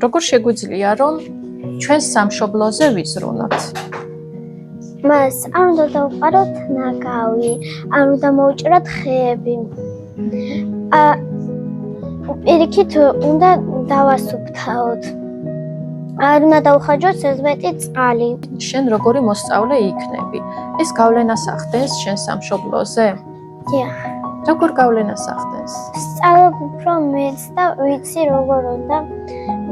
როგორ შეგვიძლია რომ ჩვენს სამშობლოზე ვიზრუნოთ? მას არ უნდა დავყაროთ ნაგავი, არ უნდა მოვჭრათ ხეები. პირიქით უნდა დავასუფთავოთ. არ უნდა დავხარჯოთ ზედმეტი წყალი. შენ როგორი მოსწავლე იქნები? ეს გავლენას ახდენს შენ სამშობლოზე? დიახ. როგორ გავლენას ახდენს? სწავლობ უფრო მეც და ვიცი როგორ უნდა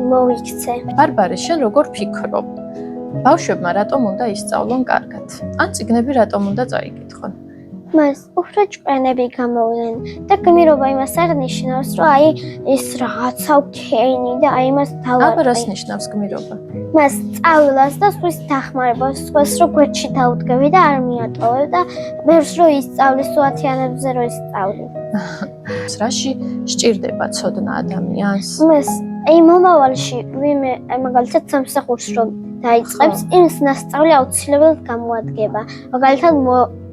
მოვიქცე. ბარბარე, შენ როგორ ფიქრობ? ბავშვებმა რატომ უნდა ისწავლონ კარგად? ან წიგნები რატომ უნდა წაიკითხონ? მას უფრო ჭკვიანები გამოვლენ და გმირობა იმას არ ნიშნავს, რომ ეს რაღაცა ვქენი და იმას აბა რას დავარყი. ნიშნავს გმირობა? მას სწავლას და სხვის დახმარებას, სხვას რო გვერდში დავდგები და არ მიატოვებ და მერს რო ისწავლის, სუათიანებზე რო ისწავლი. რაში სჭირდება ცოდნა ადამიანს? მას მომავალში ვინმე მაგალითად სამსახურს რო დაიწყებს, იმის ნასწავლი აუცილებლად გამოადგება. მაგალითად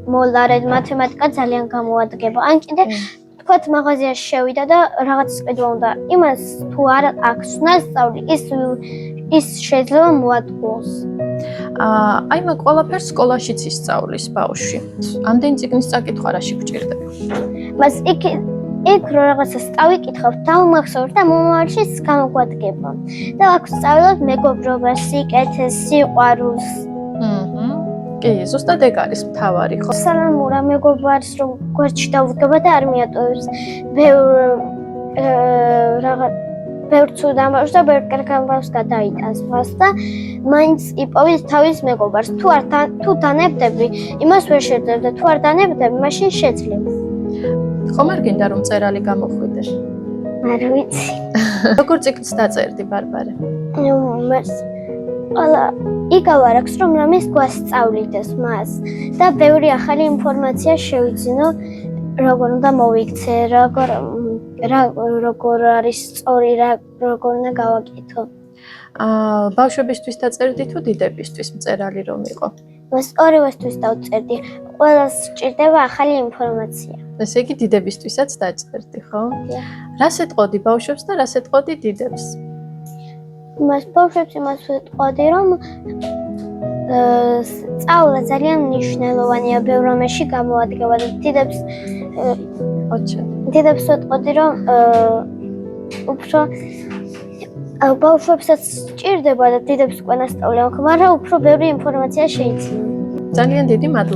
მოლარედ მათემატიკა ძალიან გამოადგება. ან კიდე თქვათ მაღაზიაში შევიდა და რაღაც ყიდვა უნდა. იმას თუ არ აქვს ნასწავლი, ის შეიძლება მოადგოს. აი მაგ ყველაფერს სკოლაშიც ისწავლის ბავშვი. ამდენი წიგნის წაკითხვა რაში გჭირდება? მას იქ რო რაღაცას დავიკითხავთ, დავუმახსოვრთ და მომავალში ის გამოგვადგება. და აქ ვსწავლობ მეგობრობას, სიკეთეს, სიყვარულს. კი, ზუსტად ეგ არის მთავარი, ხო? სალამურა მეგობარს რომ გვერდში დავდგება და არ მიატოვებს. ბევრ ცუდ ამბავს და ბევრ კარგ ამბავს გადაიტანს მას და მაინც იპოვის თავის მეგობარს. თუ დანებდები, იმას ვერ შეძლებ და თუ არ დანებდები, მაშინ შეძლებ. ხომ არ გინდა რომ წერალი გამოხვიდე? არ ვიცი. როგორ წიგნს დაწერდი, ბარბარე? მას ყველა იგავ არ აქვს რომ რამეს გვასწავლიდეს მას და ბევრი ახალი ინფორმაცია შევიძინო, როგორ უნდა მოვიქცე, როგორ არის სწორი, როგორ უნდა გავაკეთო. ბავშვებისთვის დაწერდი თუ დიდებისთვის მწერალი რომ იყო? მას ორივესთვის დავწერდი. ყველას სჭირდება ახალი ინფორმაცია. ესე იგი დიდებისთვისაც დაწერდი, ხო? დიახ. რას ეტყოდი ბავშვებს და რას ეტყოდი დიდებს? მას ბავშვებს იმას ვეტყოდი, რომ სწავლა ძალიან მნიშვნელოვანია, ბევრ რამეში გამოადგება და დიდებს ვეტყოდი, რომ უფრო ბავშვებსაც სჭირდება და დიდებს უკანასწავლია, მაგრამ უფრო ბევრი ინფორმაცია შეიცნო. ძალიან დიდი მადლობა.